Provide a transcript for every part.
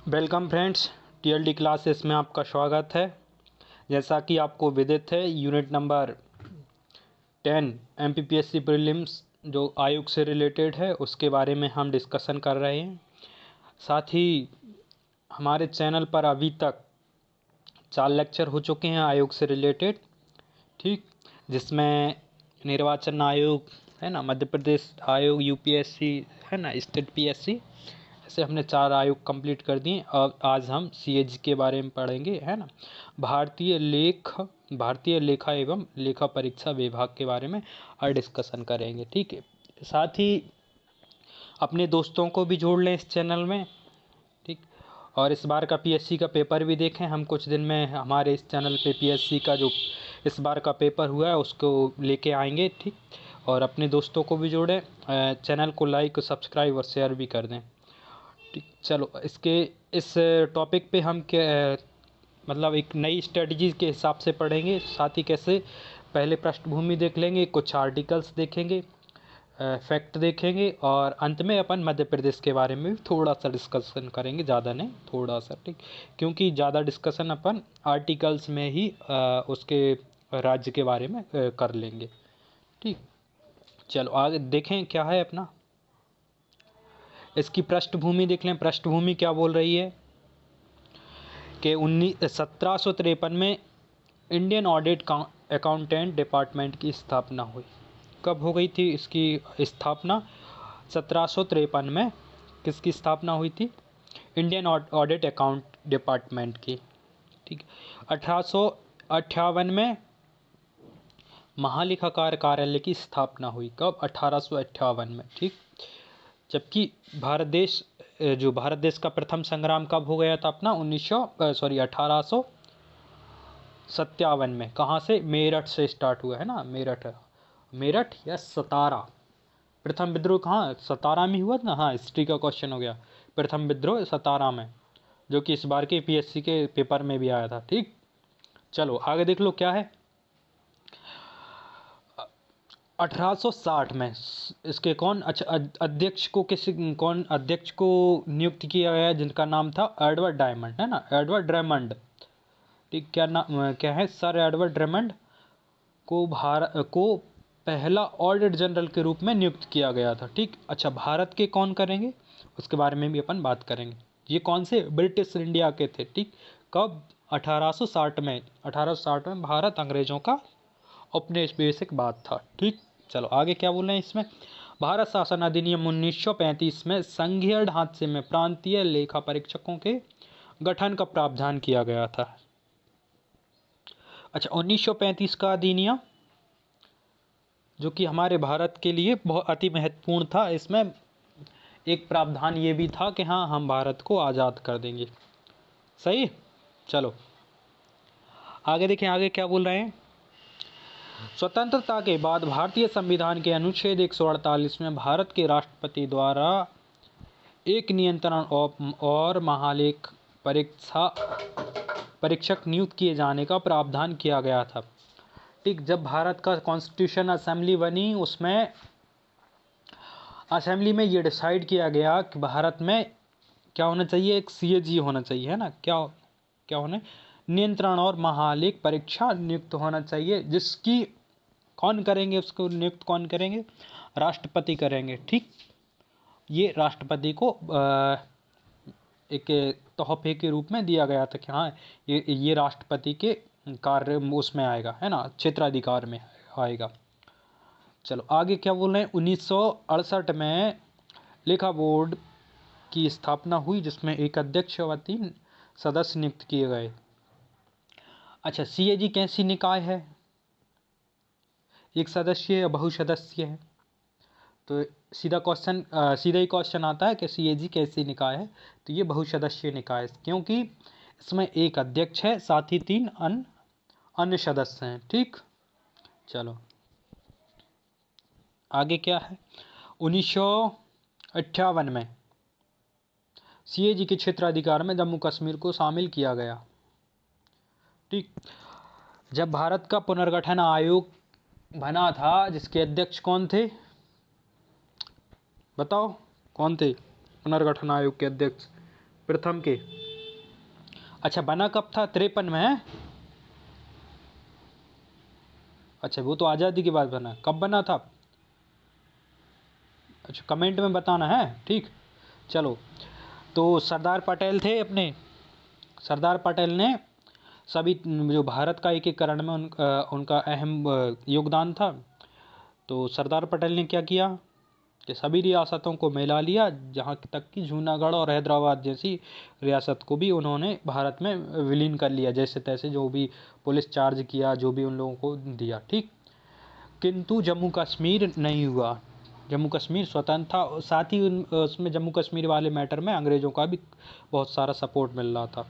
Welcome friends, TLD classes में आपका स्वागत है। जैसा कि आपको विदित है, यूनिट नंबर 10 एमपीपीएससी प्रीलिम्स जो आयोग से रिलेटेड है उसके बारे में हम डिस्कशन कर रहे हैं। साथ ही हमारे चैनल पर अभी तक 4 लेक्चर हो चुके हैं आयोग से रिलेटेड, ठीक, जिसमें निर्वाचन आयोग है ना, मध्य प्रदेश आयोग, यूपीएससी है ना, स्टेट पीएससी, ऐसे हमने 4 आयोग कंप्लीट कर दिए। और आज हम सीएजी के बारे में पढ़ेंगे, है ना, भारतीय लेखा एवं लेखा परीक्षा विभाग के बारे में और डिस्कशन करेंगे, ठीक है। साथ ही अपने दोस्तों को भी जोड़ लें इस चैनल में, ठीक। और इस बार का पीएससी का पेपर भी देखें। हम कुछ दिन में हमारे इस चैनल पे पीएससी का जो इस बार का पेपर हुआ है उसको लेके आएंगे, ठीक। और अपने दोस्तों को भी जोड़ें, चैनल को लाइक, सब्सक्राइब और शेयर भी कर दें, ठीक। चलो, इस टॉपिक पे हम क्या मतलब एक नई स्ट्रेटजी के हिसाब से पढ़ेंगे। साथ ही कैसे पहले पृष्ठभूमि देख लेंगे, कुछ आर्टिकल्स देखेंगे, फैक्ट देखेंगे और अंत में अपन मध्य प्रदेश के बारे में भी थोड़ा सा डिस्कशन करेंगे, ज़्यादा नहीं, थोड़ा सा, ठीक। क्योंकि ज़्यादा डिस्कशन अपन आर्टिकल्स में ही उसके राज्य के बारे में कर लेंगे, ठीक। चलो आगे देखें क्या है अपना। इसकी पृष्ठभूमि देख लें। पृष्ठभूमि क्या बोल रही है कि 1753 में इंडियन ऑडिट अकाउंटेंट डिपार्टमेंट की स्थापना हुई। कब हो गई थी इसकी स्थापना? 1753 में किसकी स्थापना हुई थी? इंडियन ऑडिट अकाउंट डिपार्टमेंट की, ठीक। 1858 में महालेखाकार कार्यालय की स्थापना हुई। कब? 1858 में, ठीक। जबकि भारत देश का प्रथम संग्राम कब हो गया था अपना? 1857 में। कहाँ से? मेरठ से स्टार्ट हुआ है ना, मेरठ या सतारा। प्रथम विद्रोह कहाँ? सतारा में हुआ था ना। हाँ, हिस्ट्री का क्वेश्चन हो गया। प्रथम विद्रोह सतारा में, जो कि इस बार के पीएससी के पेपर में भी आया था, ठीक। चलो आगे देख लो क्या है। 1860 में इसके कौन अध्यक्ष को नियुक्त किया गया, जिनका नाम था एडवर्ड डायमंड, है ना, एडवर्ड ड्रेमंड, ठीक। क्या है? सर एडवर्ड ड्रेमंड को पहला ऑडिट जनरल के रूप में नियुक्त किया गया था, ठीक। अच्छा, भारत के कौन करेंगे उसके बारे में भी अपन बात करेंगे। ये कौन से? ब्रिटिश इंडिया के थे, ठीक। कब? 1860 में। 1860 में भारत अंग्रेजों का औपनिवेशिक बात था, ठीक। चलो आगे क्या बोल रहे हैं इसमें। भारत शासन अधिनियम 1935 में संघीय ढांचे में प्रांतीय लेखा परीक्षकों के गठन का प्रावधान किया गया था। अच्छा, 1935 का अधिनियम जो कि हमारे भारत के लिए बहुत अति महत्वपूर्ण था। इसमें एक प्रावधान ये भी था कि हाँ, हम भारत को आज़ाद कर देंगे, सही। चलो आगे देखें, आगे क्या बोल रहे हैं। स्वतंत्रता के बाद भारतीय संविधान के अनुच्छेद 148 में भारत के राष्ट्रपति द्वारा एक नियंत्रण और महालेख परीक्षक नियुक्त किए जाने का प्रावधान किया गया था, ठीक। जब भारत का कॉन्स्टिट्यूशन असेंबली बनी, उसमें असेंबली में ये डिसाइड किया गया कि भारत में क्या होना चाहिए? एक सीएजी होना चाहिए, है ना। क्या होना? नियंत्रण और महालेख परीक्षा नियुक्त होना चाहिए, जिसकी कौन करेंगे? उसको नियुक्त कौन करेंगे? राष्ट्रपति करेंगे, ठीक। ये राष्ट्रपति को एक तोहफे के रूप में दिया गया था कि हाँ, ये राष्ट्रपति के कार्य उसमें आएगा, है ना, क्षेत्राधिकार में आएगा। चलो आगे क्या बोल रहे हैं। 1968 में लेखा बोर्ड की स्थापना हुई, जिसमें एक अध्यक्ष व 3 सदस्य नियुक्त किए गए। अच्छा, सीएजी कैसी निकाय है? एक सदस्य या बहुसदस्य है? तो सीधा ही क्वेश्चन आता है कि सीएजी कैसी निकाय है? तो ये बहुसदस्यीय निकाय, क्योंकि इसमें एक अध्यक्ष है, साथ ही 3 अन्य सदस्य हैं, ठीक। चलो आगे क्या है। 1958 में सीएजी के क्षेत्राधिकार में जम्मू कश्मीर को शामिल किया गया, ठीक। जब भारत का पुनर्गठन आयोग बना था, जिसके अध्यक्ष कौन थे? बताओ कौन थे पुनर्गठन आयोग के अध्यक्ष? प्रथम के। अच्छा, बना कब था? 53 में है। अच्छा, वो तो आज़ादी के बाद बना, कब बना था? अच्छा, कमेंट में बताना है, ठीक। चलो, तो सरदार पटेल थे अपने, सरदार पटेल ने सभी जो भारत का एकीकरण में उनका अहम योगदान था। तो सरदार पटेल ने क्या किया कि सभी रियासतों को मिला लिया, जहाँ तक कि जूनागढ़ और हैदराबाद जैसी रियासत को भी उन्होंने भारत में विलीन कर लिया, जैसे तैसे जो भी पुलिस चार्ज किया, जो भी उन लोगों को दिया, ठीक। किंतु जम्मू कश्मीर नहीं हुआ, जम्मू कश्मीर स्वतंत्र था। साथ ही उसमें जम्मू कश्मीर वाले मैटर में अंग्रेज़ों का भी बहुत सारा सपोर्ट मिल रहा था।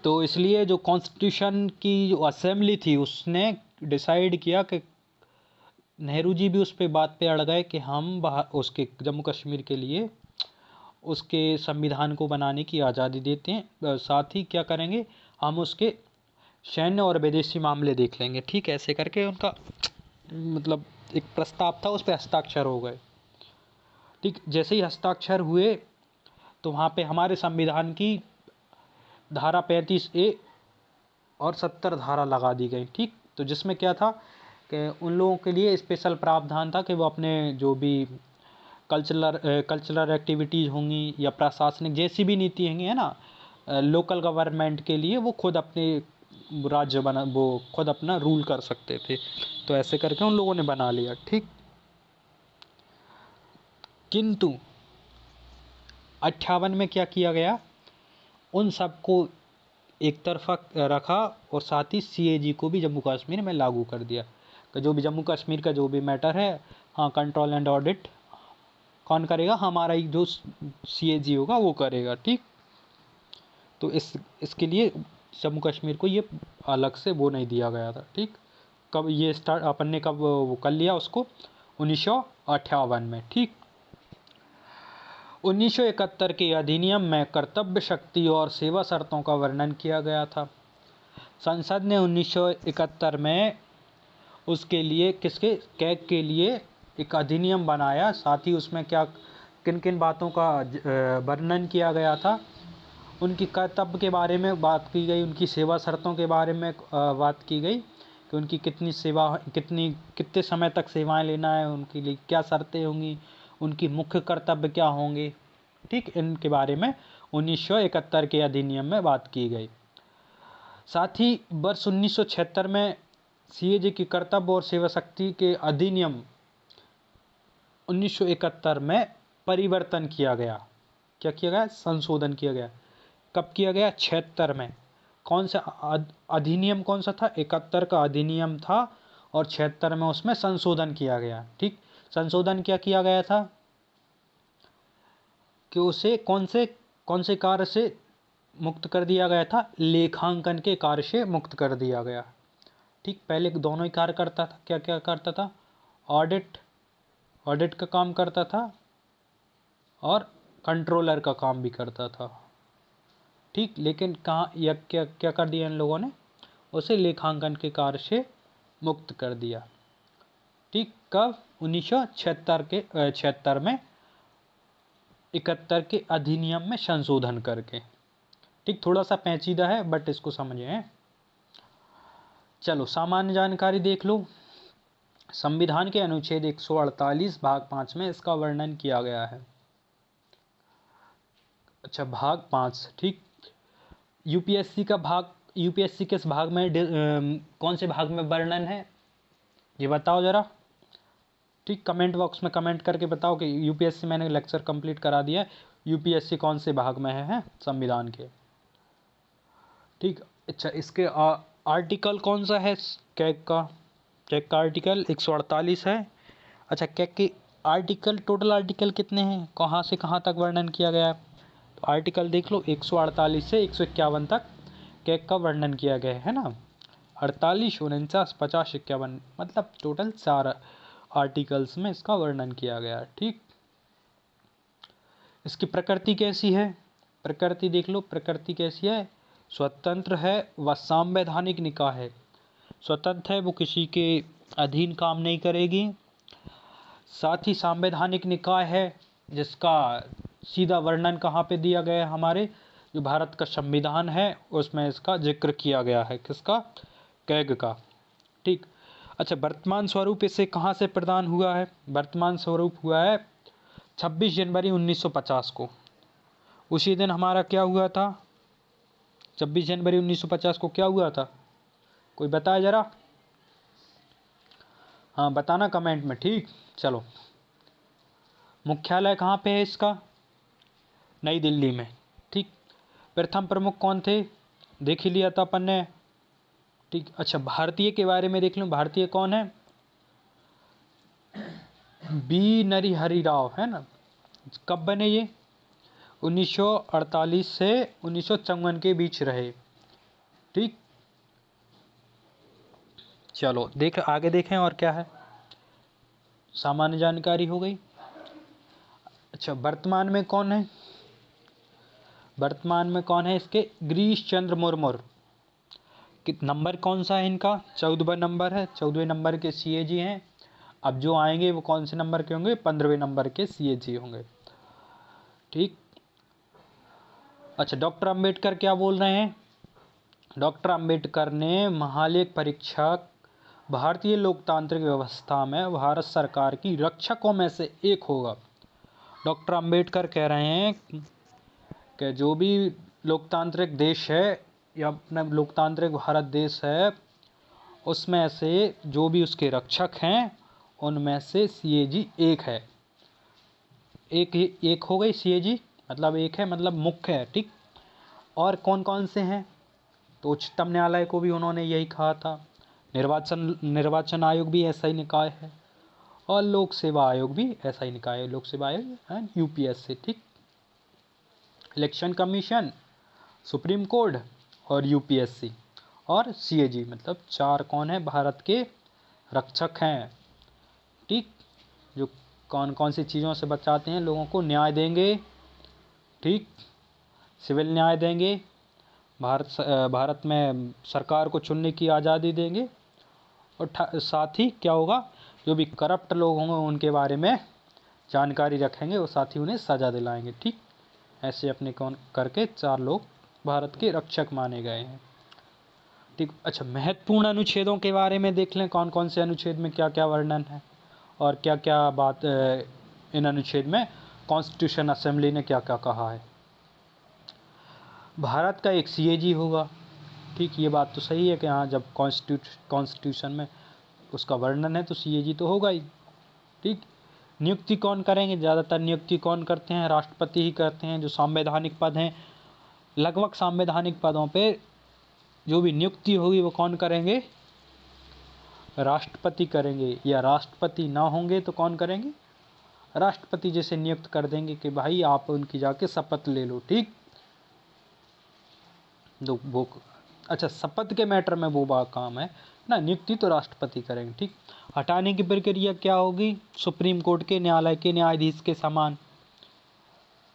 तो इसलिए जो कॉन्स्टिट्यूशन की जो असेंबली थी उसने डिसाइड किया कि नेहरू जी भी उस पे बात पे अड़ गए कि हम उसके जम्मू कश्मीर के लिए उसके संविधान को बनाने की आज़ादी देते हैं, साथ ही क्या करेंगे, हम उसके सैन्य और विदेशी मामले देख लेंगे, ठीक। ऐसे करके उनका मतलब एक प्रस्ताव था, उस पर हस्ताक्षर हो गए, ठीक। जैसे ही हस्ताक्षर हुए तो वहाँ पे हमारे संविधान की धारा 35A और 70 धारा लगा दी गई, ठीक। तो जिसमें क्या था कि उन लोगों के लिए स्पेशल प्रावधान था कि वो अपने जो भी कल्चरल एक्टिविटीज़ होंगी या प्रशासनिक जैसी भी नीति होंगी, है ना, लोकल गवर्नमेंट के लिए वो खुद अपने राज्य बना, वो खुद अपना रूल कर सकते थे। तो ऐसे करके उन लोगों ने बना लिया, ठीक। किंतु 58 में क्या किया गया, उन सबको एक तरफा रखा और साथ ही CAG को भी जम्मू कश्मीर में लागू कर दिया कि जो भी जम्मू कश्मीर का जो भी मैटर है, हाँ, कंट्रोल एंड ऑडिट कौन करेगा, हमारा ही जो CAG होगा वो करेगा, ठीक। तो इसके लिए जम्मू कश्मीर को ये अलग से वो नहीं दिया गया था, ठीक। कब ये स्टार्ट अपन ने कब वो कर लिया उसको, 1958 में, ठीक। 1971 के अधिनियम में कर्तव्य शक्ति और सेवा शर्तों का वर्णन किया गया था। संसद ने 1971 में उसके लिए किसके कैग के लिए एक अधिनियम बनाया, साथ ही उसमें क्या किन किन बातों का वर्णन किया गया था, उनकी कर्तव्य के बारे में बात की गई, उनकी सेवा शर्तों के बारे में बात की गई कि उनकी कितने समय तक सेवाएं लेना है, उनके लिए क्या शर्तें होंगी, उनकी मुख्य कर्तव्य क्या होंगे, ठीक। इनके बारे में 1971 के अधिनियम में बात की गई। साथ ही वर्ष 1976 में CAG की कर्तव्य और सेवा शक्ति के अधिनियम 1971 में परिवर्तन किया गया। क्या किया गया? संशोधन किया गया। कब किया गया? 76 में। कौन सा अधिनियम कौन सा था? 71 का अधिनियम था और 76 में उसमें संशोधन किया गया, ठीक। संशोधन क्या किया गया था कि उसे कौन से कार्य से मुक्त कर दिया गया था? लेखांकन के कार्य से मुक्त कर दिया गया, ठीक। पहले दोनों ही कार्य करता था। क्या क्या करता था? ऑडिट का काम करता था और कंट्रोलर का काम भी करता था, ठीक। लेकिन कहाँ या क्या क्या कर दिया इन लोगों ने? उसे लेखांकन के कार्य से मुक्त कर दिया, ठीक। कब? 1976 में 71 के अधिनियम में संशोधन करके, ठीक। थोड़ा सा पेचीदा है बट इसको समझें। चलो, सामान्य जानकारी देख लो। संविधान के अनुच्छेद 148 भाग 5 में इसका वर्णन किया गया है। अच्छा, भाग 5, ठीक। यूपीएससी किस भाग में कौन से भाग में वर्णन है ये बताओ ज़रा, ठीक। कमेंट बॉक्स में कमेंट करके बताओ कि यूपीएससी मैंने लेक्चर कंप्लीट करा दिया है, यूपीएससी कौन से भाग में है संविधान के, ठीक। अच्छा, इसके आर्टिकल कौन सा है कैग का आर्टिकल 148 है। अच्छा, कैग के आर्टिकल, टोटल आर्टिकल कितने हैं, कहाँ से कहाँ तक वर्णन किया गया है? तो आर्टिकल देख लो, 148 से 151 तक कैग का वर्णन किया गया है ना। 48, 49, 50, 51, मतलब टोटल 4 आर्टिकल्स में इसका वर्णन किया गया है, ठीक। इसकी प्रकृति कैसी है? प्रकृति देख लो, प्रकृति कैसी है? स्वतंत्र है व संवैधानिक निकाय है। स्वतंत्र है, वो किसी के अधीन काम नहीं करेगी। साथ ही संवैधानिक निकाय है जिसका सीधा वर्णन कहाँ पे दिया गया है, हमारे जो भारत का संविधान है उसमें इसका जिक्र किया गया है। किसका? कैग का। ठीक। अच्छा, वर्तमान स्वरूप इसे कहाँ से प्रदान हुआ है? वर्तमान स्वरूप हुआ है 26 जनवरी 1950 को। उसी दिन हमारा क्या हुआ था? 26 जनवरी 1950 को क्या हुआ था? कोई बताए जरा। हाँ बताना कमेंट में। ठीक, चलो। मुख्यालय कहाँ पे है इसका? नई दिल्ली में। ठीक। प्रथम प्रमुख कौन थे? देख ही लिया था अपन ने। ठीक। अच्छा, भारतीय के बारे में देख लो। भारतीय कौन है? बी नरहरि राव, है ना। कब बने ये? 1948 से 1954 के बीच रहे। ठीक। चलो देख आगे देखें और क्या है। सामान्य जानकारी हो गई। अच्छा, वर्तमान में कौन है? वर्तमान में कौन है इसके? गिरीश चंद्र मुर्मू। नंबर कौन सा है इनका? 14वां नंबर है। 14वें नंबर के सीएजी हैं। अब जो आएंगे वो कौन से नंबर के होंगे? 15वें नंबर के सीएजी होंगे। ठीक। अच्छा, डॉक्टर अंबेडकर क्या बोल रहे हैं? डॉक्टर अंबेडकर ने महालेख परीक्षक भारतीय लोकतांत्रिक व्यवस्था में भारत सरकार की रक्षकों में से एक होगा। डॉक्टर अंबेडकर कह रहे हैं कि जो भी लोकतांत्रिक देश है या अपना लोकतांत्रिक भारत देश है, उसमें से जो भी उसके रक्षक हैं उनमें से सीएजी एक है। एक हो गई सीएजी, मतलब एक है, मतलब मुख्य है। ठीक। और कौन कौन से हैं? तो उच्चतम न्यायालय को भी उन्होंने यही कहा था। निर्वाचन आयोग भी ऐसा ही निकाय है, और लोक सेवा आयोग भी ऐसा ही निकाय है। लोक सेवा आयोग एंड यूपीएससी। ठीक। इलेक्शन कमीशन, सुप्रीम कोर्ट और यूपीएससी और सीएजी, मतलब 4 कौन है? भारत के रक्षक हैं। ठीक। जो कौन कौन सी चीज़ों से बचाते हैं लोगों को? न्याय देंगे। ठीक। सिविल न्याय देंगे। भारत में सरकार को चुनने की आज़ादी देंगे। और साथ ही क्या होगा? जो भी करप्ट लोग होंगे उनके बारे में जानकारी रखेंगे और साथ ही उन्हें सज़ा दिलाएंगे। ठीक। ऐसे अपने कौन करके 4 लोग भारत के रक्षक माने गए हैं। ठीक। अच्छा, महत्वपूर्ण अनुच्छेदों के बारे में देख लें। कौन कौन से अनुच्छेद में क्या क्या वर्णन है और क्या क्या बात इन अनुच्छेद में कॉन्स्टिट्यूशन असेंबली ने क्या क्या कहा है। भारत का एक सीएजी होगा। ठीक। ये बात तो सही है कि हाँ, जब कॉन्स्टिट्यूशन में उसका वर्णन है तो सीएजी तो होगा ही। ठीक। नियुक्ति कौन करेंगे? ज़्यादातर नियुक्ति कौन करते हैं? राष्ट्रपति ही करते हैं। जो संवैधानिक पद हैं, लगभग संवैधानिक पदों पे जो भी नियुक्ति होगी वो कौन करेंगे? राष्ट्रपति करेंगे। या राष्ट्रपति ना होंगे तो कौन करेंगे? राष्ट्रपति जैसे नियुक्त कर देंगे कि भाई आप उनकी जाके शपथ ले लो। ठीक। वो अच्छा, शपथ के मैटर में वो बात काम है ना, नियुक्ति तो राष्ट्रपति करेंगे। ठीक। हटाने की प्रक्रिया क्या होगी? सुप्रीम कोर्ट के न्यायालय के न्यायाधीश के समान,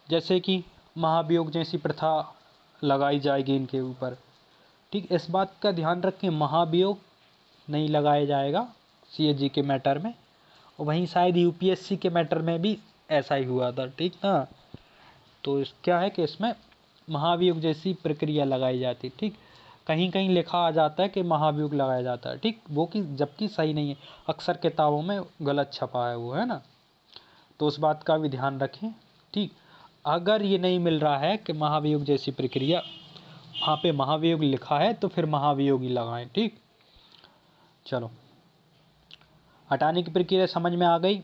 जैसे कि महाभियोग जैसी प्रथा लगाई जाएगी इनके ऊपर। ठीक। इस बात का ध्यान रखें, महाभियोग नहीं लगाया जाएगा सीएजी के मैटर में। और वहीं शायद यूपीएससी के मैटर में भी ऐसा ही हुआ था। ठीक ना। तो क्या है कि इसमें महाभियोग जैसी प्रक्रिया लगाई जाती। ठीक। कहीं कहीं लिखा आ जाता है कि महाभियोग लगाया जाता है। ठीक। वो कि जबकि सही नहीं है, अक्सर किताबों में गलत छपा है वो, है ना। तो उस बात का भी ध्यान रखें। ठीक। अगर ये नहीं मिल रहा है कि महाभियोग जैसी प्रक्रिया, वहाँ पे महाभियोग लिखा है तो फिर महाभियोग ही लगाएं। ठीक। चलो, हटाने की प्रक्रिया समझ में आ गई।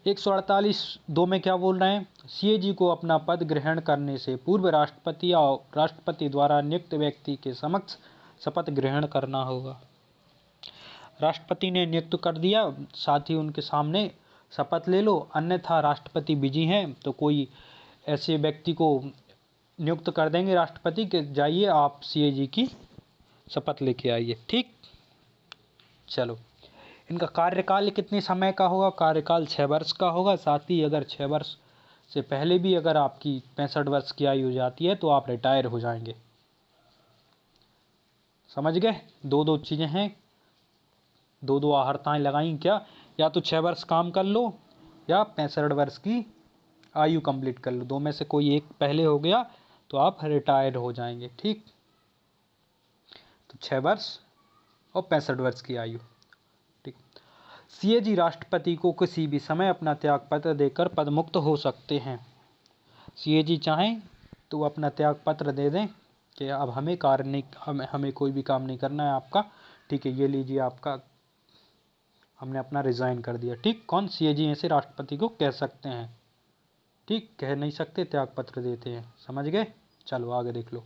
148(2) में क्या बोल रहे हैं? सीएजी को अपना पद ग्रहण करने से पूर्व राष्ट्रपति या राष्ट्रपति द्वारा नियुक्त व्यक्ति के समक्ष शपथ ग्रहण करना होगा। राष्ट्रपति ने नियुक्त कर दिया, साथ ही उनके सामने शपथ ले लो। अन्यथा राष्ट्रपति बिजी हैं तो कोई ऐसे व्यक्ति को नियुक्त कर देंगे राष्ट्रपति के, जाइए आप सीएजी की शपथ लेके आइए। ठीक। चलो, इनका कार्यकाल कितने समय का होगा? कार्यकाल 6 वर्ष का होगा। साथ ही अगर 6 वर्ष से पहले भी अगर आपकी 65 वर्ष की आयु हो जाती है तो आप रिटायर हो जाएंगे। समझ गए? दो चीज़ें हैं, दो आहर्ताएँ लगाई क्या? या तो 6 वर्ष काम कर लो या 65 वर्ष की आयु कंप्लीट कर लो, 2 में से कोई एक पहले हो गया तो आप रिटायर हो जाएंगे। ठीक, तो 6 वर्ष और 65 वर्ष की आयु। ठीक, सीएजी राष्ट्रपति को किसी भी समय अपना त्यागपत्र देकर पदमुक्त हो सकते हैं। सीएजी चाहें तो अपना त्यागपत्र दे दें कि अब हमें कार्य नहीं, हमें कोई भी काम नहीं करना है आपका। ठीक है, ये लीजिए आपका, हमने अपना रिज़ाइन कर दिया। ठीक, कौन? सीएजी ऐसे राष्ट्रपति को कह सकते हैं। ठीक, कह नहीं सकते, त्यागपत्र देते हैं। समझ गए? चलो आगे देख लो।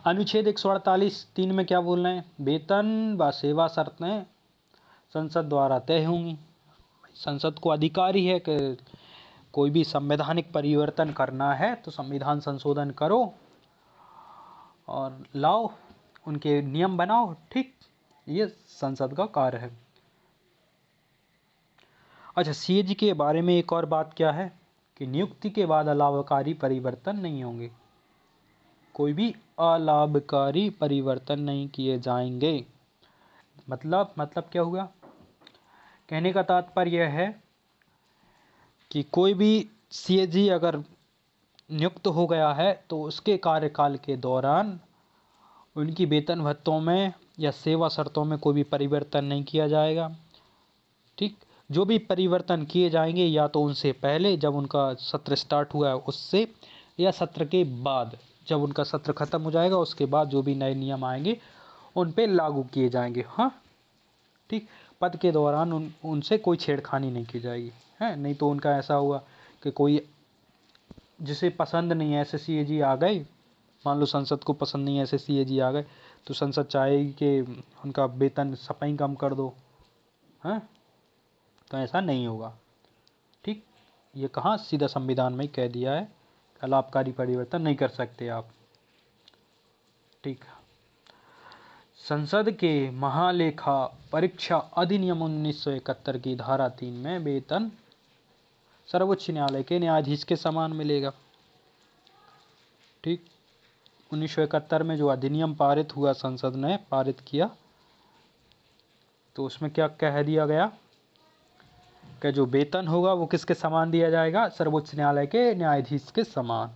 अनुच्छेद 148(3) में क्या बोल रहे हैं? वेतन व सेवा शर्तें संसद द्वारा तय होंगी। संसद को अधिकारी है कि कोई भी संवैधानिक परिवर्तन करना है तो संविधान संशोधन करो और लाओ, उनके नियम बनाओ। ठीक, ये संसद का कार्य है। अच्छा, सीएजी के बारे में एक और बात क्या है कि नियुक्ति के बाद अलाभकारी परिवर्तन नहीं होंगे, कोई भी अलाभकारी परिवर्तन नहीं किए जाएंगे। मतलब क्या हुआ? कहने का तात्पर्य यह है कि कोई भी सीएजी अगर नियुक्त हो गया है तो उसके कार्यकाल के दौरान उनकी वेतन भत्तों में या सेवा शर्तों में कोई भी परिवर्तन नहीं किया जाएगा। ठीक, जो भी परिवर्तन किए जाएंगे या तो उनसे पहले जब उनका सत्र स्टार्ट हुआ है उससे, या सत्र के बाद जब उनका सत्र खत्म हो जाएगा उसके बाद जो भी नए नियम आएंगे उन पे लागू किए जाएंगे। हाँ, ठीक, पद के दौरान उनसे कोई छेड़खानी नहीं की जाएगी है। नहीं तो उनका ऐसा हुआ कि कोई जिसे पसंद नहीं है ऐसे सीएजी आ गए, मान लो संसद को पसंद नहीं है ऐसे सीएजी आ गए, तो संसद चाहेगी कि उनका वेतन सपाई कम कर दो। हाँ, तो ऐसा नहीं होगा। ठीक, ये कहाँ? सीधा संविधान में कह दिया है, अलाभकारी परिवर्तन नहीं कर सकते आप। ठीक, संसद के महालेखा परीक्षा अधिनियम 1971 की धारा 3 में वेतन सर्वोच्च न्यायालय के न्यायाधीश के समान मिलेगा। ठीक, 1971 में जो अधिनियम पारित हुआ, संसद ने पारित किया, तो उसमें क्या कह दिया गया कि जो वेतन होगा वो किसके समान दिया जाएगा? सर्वोच्च न्यायालय के न्यायाधीश के समान।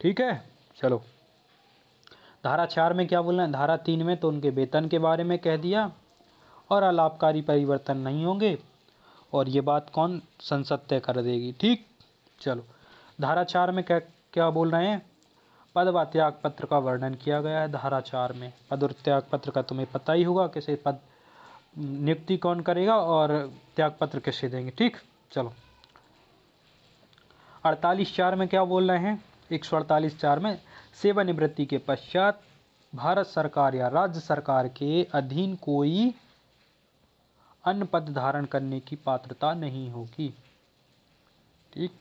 ठीक है, चलो धारा 4 में क्या बोलना है? धारा 3 में तो उनके वेतन के बारे में कह दिया और अलाभकारी परिवर्तन नहीं होंगे, और ये बात कौन? संसद तय कर देगी। ठीक, चलो धारा 4 में क्या क्या बोल रहे हैं? पद व त्याग पत्र का वर्णन किया गया है धारा 4 में। पद और त्याग पत्र का तुम्हें पता ही होगा, किसे पद नियुक्ति कौन करेगा और त्याग पत्र किसे देंगे। ठीक, चलो 48(4) में क्या बोल रहे हैं? 148(4) में सेवानिवृत्ति के पश्चात भारत सरकार या राज्य सरकार के अधीन कोई अन्य पद धारण करने की पात्रता नहीं होगी। ठीक,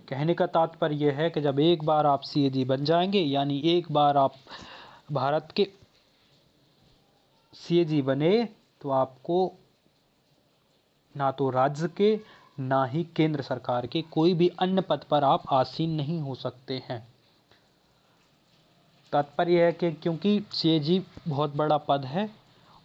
कहने का तात्पर्य यह है कि जब एक बार आप सीएजी बन जाएंगे, यानी एक बार आप भारत के सीएजी बने, तो आपको ना तो राज्य के ना ही केंद्र सरकार के कोई भी अन्य पद पर आप आसीन नहीं हो सकते हैं। तात्पर्य है कि क्योंकि सीएजी बहुत बड़ा पद है,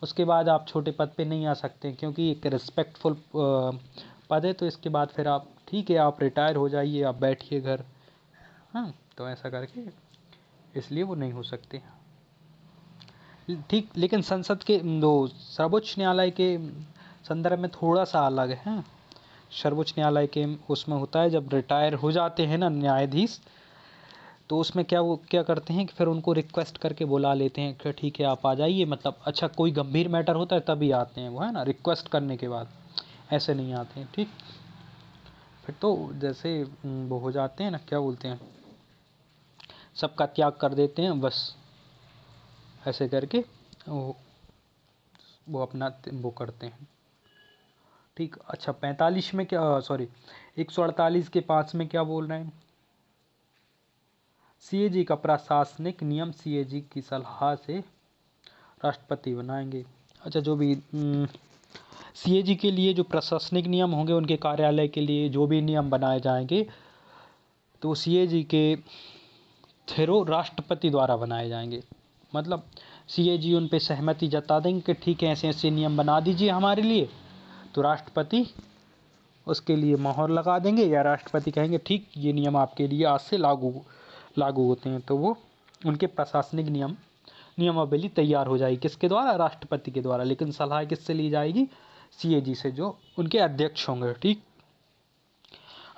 उसके बाद आप छोटे पद पे नहीं आ सकते, क्योंकि एक रिस्पेक्टफुल पद है। तो इसके बाद फिर आप, ठीक है, आप रिटायर हो जाइए, आप बैठिए घर। हाँ, तो ऐसा करके इसलिए वो नहीं हो सकते। ठीक, लेकिन संसद के दो सर्वोच्च न्यायालय के संदर्भ में थोड़ा सा अलग है। सर्वोच्च न्यायालय के उसमें होता है जब रिटायर हो जाते हैं ना न्यायाधीश, तो उसमें क्या वो क्या करते हैं कि फिर उनको रिक्वेस्ट करके बुला लेते हैं कि ठीक है आप आ जाइए। मतलब अच्छा, कोई गंभीर मैटर होता है तभी आते हैं वो, है ना, रिक्वेस्ट करने के बाद, ऐसे नहीं आते हैं। ठीक, फिर तो जैसे वो हो जाते हैं ना, क्या बोलते हैं, सबका त्याग कर देते हैं बस, ऐसे करके वो अपना वो करते हैं। ठीक, अच्छा 45 में क्या, सॉरी 148 के 5 में क्या बोल रहे हैं? सीएजी का प्रशासनिक नियम सीएजी की सलाह से राष्ट्रपति बनाएंगे। अच्छा, जो भी सीएजी के लिए जो प्रशासनिक नियम होंगे, उनके कार्यालय के लिए जो भी नियम बनाए जाएंगे तो सीएजी के थ्रू राष्ट्रपति द्वारा बनाए जाएंगे। मतलब सीएजी उन पे सहमति जता देंगे कि ठीक है ऐसे ऐसे नियम बना दीजिए हमारे लिए, तो राष्ट्रपति उसके लिए मोहर लगा देंगे, या राष्ट्रपति कहेंगे ठीक ये नियम आपके लिए आज से लागू होते हैं, तो वो उनके प्रशासनिक नियमावली तैयार हो जाएगी। किसके द्वारा? राष्ट्रपति के द्वारा। लेकिन सलाह किससे ली जाएगी? सीएजी से, जो उनके अध्यक्ष होंगे। ठीक।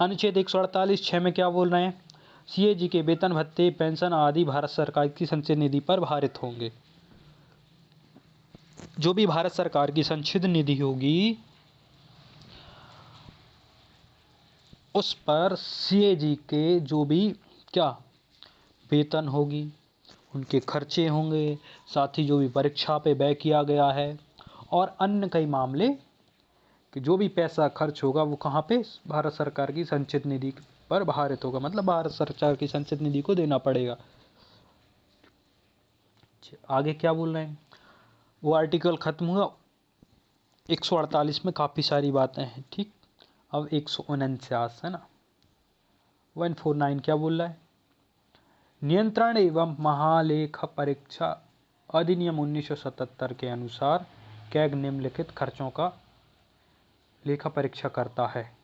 अनुच्छेद 148 6 में क्या बोल रहे हैं? सीएजी के वेतन भत्ते पेंशन आदि भारत सरकार की संचित निधि पर भारित होंगे। जो भी भारत सरकार की संचित निधि होगी उस पर सीएजी के जो भी क्या वेतन होगी, उनके खर्चे होंगे, साथ ही जो भी परीक्षा पे व्यय किया गया है और अन्य कई मामले कि जो भी पैसा खर्च होगा वो कहाँ पे? भारत सरकार की संचित निधि पर भारित होगा, मतलब भारत सरकार की संचित निधि को देना पड़ेगा। आगे क्या बोल रहे हैं? वो आर्टिकल खत्म हुआ। 148 में काफ़ी सारी बातें हैं। ठीक। अब 149 है ना, 149 क्या बोल रहा है? नियंत्रण एवं महालेखा परीक्षा अधिनियम 1977 के अनुसार कैग निम्नलिखित खर्चों का लेखा परीक्षा करता है।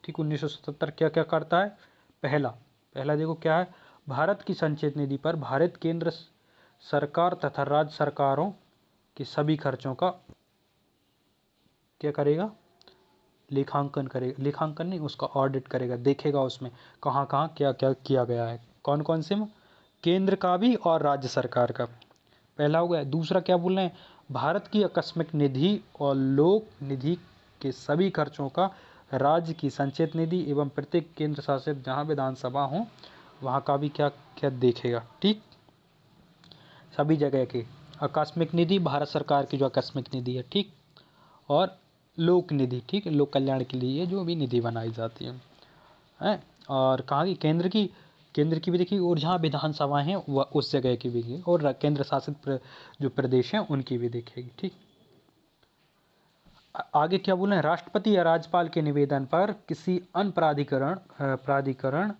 ठीक। 1977 क्या क्या करता है? पहला देखो क्या है? भारत की संचित निधि पर भारत केंद्र सरकार तथा राज्य सरकारों के सभी खर्चों का क्या करेगा? लेखांकन करेगा। लेखांकन नहीं, उसका ऑडिट करेगा, देखेगा उसमें कहाँ कहाँ क्या क्या किया गया है, कौन कौन से में, केंद्र का भी और राज्य सरकार का। पहला हो गया। दूसरा क्या बोल रहे हैं? भारत की आकस्मिक निधि और लोक निधि के सभी खर्चों का राज्य की संचित निधि एवं प्रत्येक केंद्र शासित जहाँ विधानसभा हो वहाँ का भी क्या क्या देखेगा। ठीक। सभी जगह के आकस्मिक निधि, भारत सरकार की जो आकस्मिक निधि है। ठीक। और लोक निधि। ठीक है, लोक कल्याण के लिए जो भी निधि बनाई जाती है। और कहाँ की? केंद्र की भी देखिए, और जहाँ विधानसभा हैं वह उस जगह की भी, और केंद्र शासित जो प्रदेश हैं उनकी भी देखेगी। ठीक। आगे क्या बोले? राष्ट्रपति या राज्यपाल के निवेदन पर किसी अन्य प्राधिकरण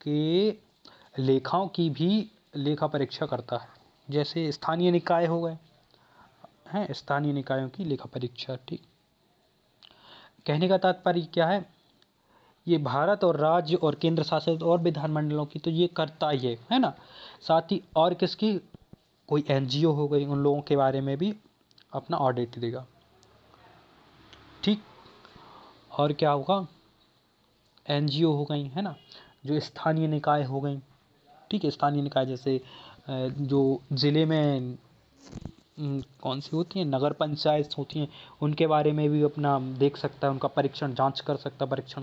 के लेखाओं की भी लेखा परीक्षा करता है। जैसे स्थानीय निकाय हो गए हैं, स्थानीय निकायों की लेखा परीक्षा। ठीक। कहने का तात्पर्य क्या है? ये भारत और राज्य और केंद्र शासित और विधानमंडलों की तो ये करता ही है ना। साथ ही और किसकी? कोई एनजीओ हो गई, उन लोगों के बारे में भी अपना ऑडिट देगा। ठीक। और क्या होगा? एनजीओ हो गई है ना, जो स्थानीय निकाय हो गई। ठीक है, स्थानीय निकाय जैसे जो ज़िले में कौन सी होती हैं, नगर पंचायत होती हैं, उनके बारे में भी अपना देख सकता है, उनका परीक्षण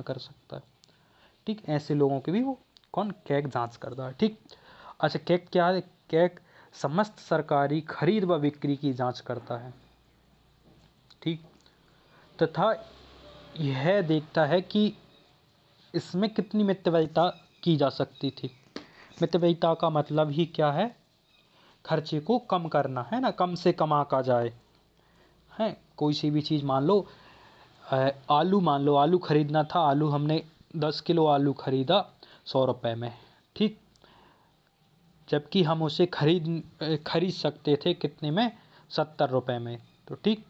कर सकता है। ठीक। ऐसे लोगों के भी वो कौन? कैग जांच करता है। ठीक। अच्छा, कैग क्या है? कैग समस्त सरकारी खरीद व बिक्री की जांच करता है। ठीक। तथा यह देखता है कि इसमें कितनी मितव्ययिता की जा सकती थी। मितव्ययिता का मतलब ही क्या है? खर्चे को कम करना है ना, कम से कम आका जाए। है कोई सी भी चीज़ मान लो, आलू मान लो, आलू खरीदना था, आलू हमने 10 किलो आलू खरीदा 100 रुपये में। ठीक। जबकि हम उसे खरीद सकते थे कितने में? 70 रुपये में। तो ठीक,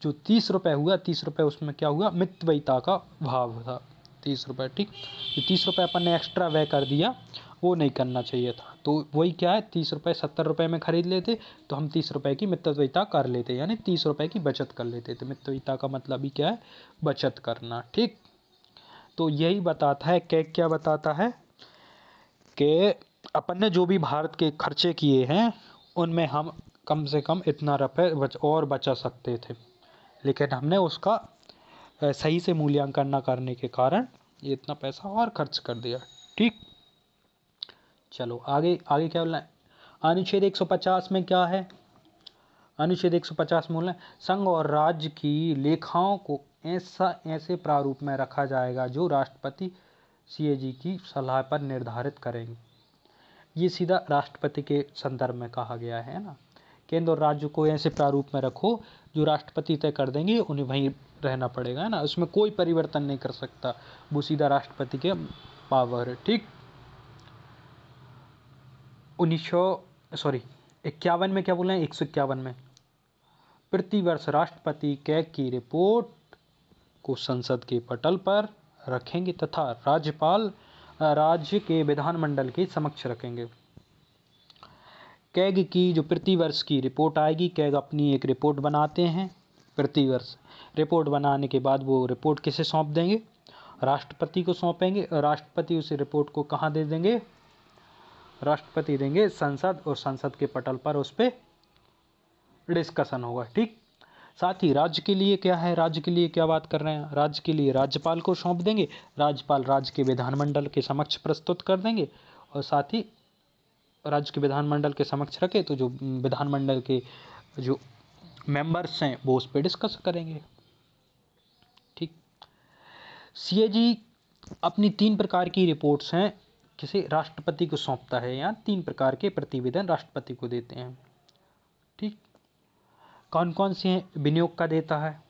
जो 30 रुपये हुआ, 30 रुपये उसमें क्या हुआ? मितव्ययिता का भाव था 30 रुपये। ठीक। जो 30 रुपये अपन ने एक्स्ट्रा व्यय कर दिया वो नहीं करना चाहिए था। तो वही क्या है, 30 रुपये 70 रुपये में खरीद लेते तो हम 30 रुपये की मितव्ययिता कर लेते, यानी 30 रुपये की बचत कर लेते थे। मितव्ययिता का मतलब ही क्या है? बचत करना। ठीक। तो यही बताता है, क्या बताता है कि अपन ने जो भी भारत के खर्चे किए हैं उनमें हम कम से कम इतना रुपये और बचा सकते थे, लेकिन हमने उसका सही से मूल्यांकन न करने के कारण ये इतना पैसा और खर्च कर दिया। ठीक। चलो आगे आगे क्या बोलना है? अनुच्छेद 150 में क्या है? अनुच्छेद 150 में बोलना है, संघ और राज्य की लेखाओं को ऐसे प्रारूप में रखा जाएगा जो राष्ट्रपति सीएजी की सलाह पर निर्धारित करेंगे। ये सीधा राष्ट्रपति के संदर्भ में कहा गया है ना। केंद्र और राज्य को ऐसे प्रारूप में रखो जो राष्ट्रपति तय कर देंगे, उन्हें वहीं रहना पड़ेगा, है ना। उसमें कोई परिवर्तन नहीं कर सकता, वो सीधा राष्ट्रपति के पावर है। ठीक। 51 में क्या बोल रहे हैं? 151 में प्रतिवर्ष राष्ट्रपति कैग की रिपोर्ट को संसद के पटल पर रखेंगे तथा राज्यपाल राज्य के विधानमंडल के समक्ष रखेंगे। कैग की जो प्रतिवर्ष की रिपोर्ट आएगी, कैग अपनी एक रिपोर्ट बनाते हैं प्रतिवर्ष। रिपोर्ट बनाने के बाद वो रिपोर्ट किसे सौंप देंगे? राष्ट्रपति को सौंपेंगे और राष्ट्रपति उस रिपोर्ट को कहाँ दे देंगे? राष्ट्रपति देंगे संसद, और संसद के पटल पर उस पर डिस्कशन होगा। ठीक, साथ ही राज्य के लिए क्या है, राज्य के लिए क्या बात कर रहे हैं? राज्य के लिए राज्यपाल को सौंप देंगे, राज्यपाल राज्य के विधानमंडल के समक्ष प्रस्तुत कर देंगे, और साथ ही राज्य के विधानमंडल के समक्ष रखे तो जो विधानमंडल के जो मेंबर्स हैं वो उस पर डिस्कस करेंगे। ठीक, सीएजी अपनी 3 प्रकार की रिपोर्ट्स हैं किसे राष्ट्रपति को सौंपता है, या 3 प्रकार के प्रतिवेदन राष्ट्रपति को देते हैं। ठीक, कौन कौन से हैं? विनियोग का देता है,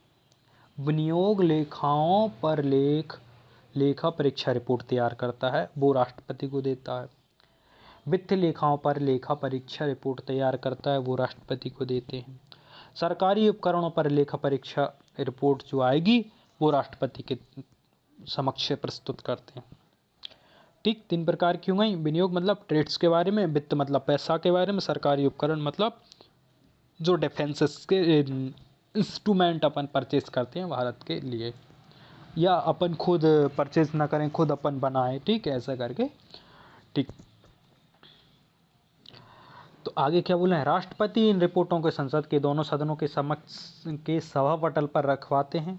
विनियोग लेखाओं पर लेखा परीक्षा रिपोर्ट तैयार करता है, वो राष्ट्रपति को देता है। वित्त लेखाओं पर लेखा परीक्षा रिपोर्ट तैयार करता है, वो राष्ट्रपति को देते हैं। सरकारी उपकरणों पर लेखा परीक्षा रिपोर्ट जो आएगी वो राष्ट्रपति के समक्ष प्रस्तुत करते हैं। ठीक, 3 प्रकार की हो गई। विनियोग मतलब ट्रेड्स के बारे में, वित्त मतलब पैसा के बारे में, सरकारी उपकरण मतलब जो डिफेंसेस के इंस्ट्रूमेंट अपन परचेज करते हैं भारत के लिए, या अपन खुद परचेज ना करें, खुद अपन बनाएं। ठीक, ऐसा करके। ठीक, तो आगे क्या बोले हैं? राष्ट्रपति इन रिपोर्टों को संसद के दोनों सदनों के समक्ष के सभा पटल पर रखवाते हैं।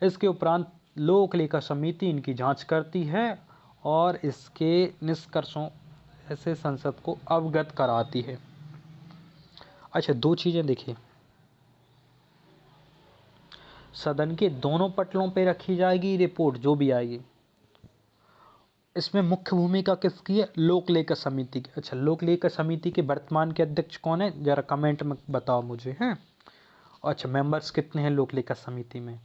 इसके उपरांत लोक लेखा समिति इनकी जांच करती है और इसके निष्कर्षों से संसद को अवगत कराती है। अच्छा, 2 चीज़ें देखिए, सदन के दोनों पटलों पे रखी जाएगी रिपोर्ट जो भी आएगी। इसमें मुख्य भूमिका किसकी है? लोक लेखा समिति की। अच्छा, लोक लेखा समिति के वर्तमान के अध्यक्ष कौन है? जरा कमेंट में बताओ मुझे। हैं, अच्छा, मेंबर्स कितने हैं लोक लेखा समिति में?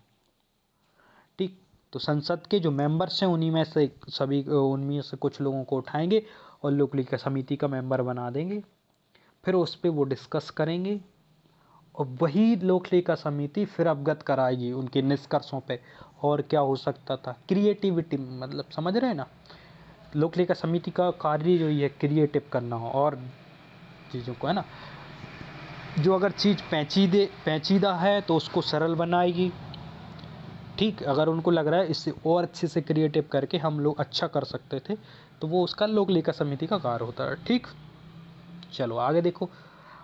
ठीक, तो संसद के जो मेंबर्स हैं उन्हीं में से कुछ लोगों को उठाएंगे और लोक लेखा समिति का मेंबर बना देंगे। फिर उस पर वो डिस्कस करेंगे और वही लोक लेखा समिति फिर अवगत कराएगी उनके निष्कर्षों पे। और क्या हो सकता था? क्रिएटिविटी, मतलब समझ रहे हैं ना, लोक लेखा समिति का कार्य जो ये क्रिएटिव करना हो और चीज़ों को, है ना, जो अगर चीज़ पेचीदा है तो उसको सरल बनाएगी। ठीक, अगर उनको लग रहा है इससे और अच्छे से क्रिएटिव करके हम लोग अच्छा कर सकते थे तो वो उसका लोक लेखा समिति का कार्य होता है। ठीक, चलो आगे देखो।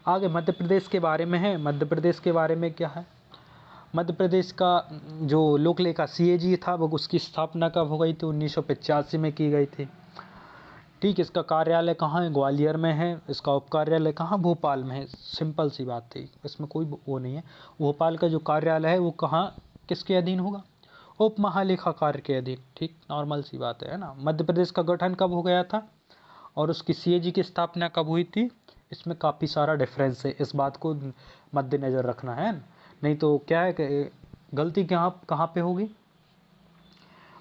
आगे मध्य प्रदेश के बारे में है। मध्य प्रदेश के बारे में क्या है? मध्य प्रदेश का जो लोक लेखा सीएजी था वो उसकी स्थापना कब हो गई थी? 1985 में की गई थी। ठीक, इसका कार्यालय कहाँ है? ग्वालियर में है। इसका उप कार्यालय कहाँ? भोपाल में है। सिंपल सी बात थी, इसमें कोई वो नहीं है। भोपाल का जो कार्यालय है वो कहाँ, किसके अधीन होगा? उप महालेखाकार के अधीन। ठीक, नॉर्मल सी बात है ना। मध्य प्रदेश का गठन कब हो गया था और उसकी सीएजी की स्थापना कब हुई थी? इसमें काफ़ी सारा डिफरेंस है, इस बात को मद्देनज़र रखना है। नहीं तो क्या है कि गलती कहाँ पे होगी?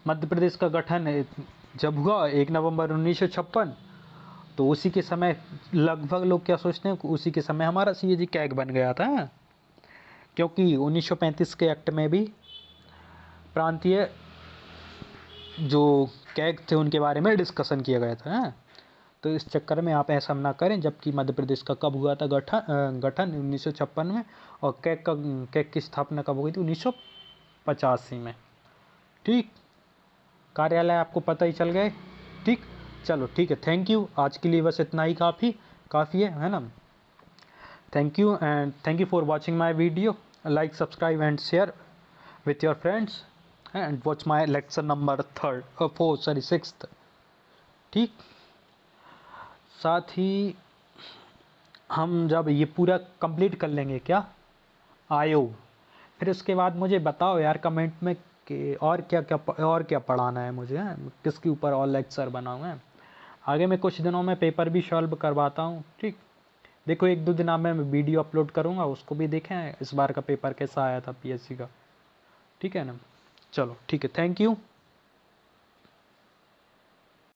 मध्य प्रदेश का गठन जब हुआ 1 नवंबर 1956, तो उसी के समय लगभग लोग क्या सोचते हैं, उसी के समय हमारा सीएजी कैग बन गया था। क्योंकि 1935 के एक्ट में भी प्रांतीय जो कैग थे उनके बारे में डिस्कशन किया गया था। तो इस चक्कर में आप ऐसा ना करें। जबकि मध्य प्रदेश का कब हुआ था गठन 1956 में, और कैग की स्थापना कब हुई थी? 1985 में। ठीक, कार्यालय आपको पता ही चल गए। ठीक, चलो ठीक है, थैंक यू। आज के लिए बस इतना ही काफ़ी है ना। Thank you and thank you for watching my video. Like, subscribe and share with your friends and watch my lecture number 6th। ठीक, साथ ही हम जब ये पूरा कंप्लीट कर लेंगे क्या आयोग, फिर उसके बाद मुझे बताओ यार कमेंट में कि और क्या पढ़ाना है मुझे, किसके ऊपर और लेक्चर बनाऊँ है। आगे मैं कुछ दिनों में पेपर भी सॉल्व करवाता हूँ। ठीक, देखो 1-2 दिन में मैं वीडियो अपलोड करूँगा, उसको भी देखें इस बार का पेपर कैसा आया था पीएससी का। ठीक है ना, चलो ठीक है, थैंक यू।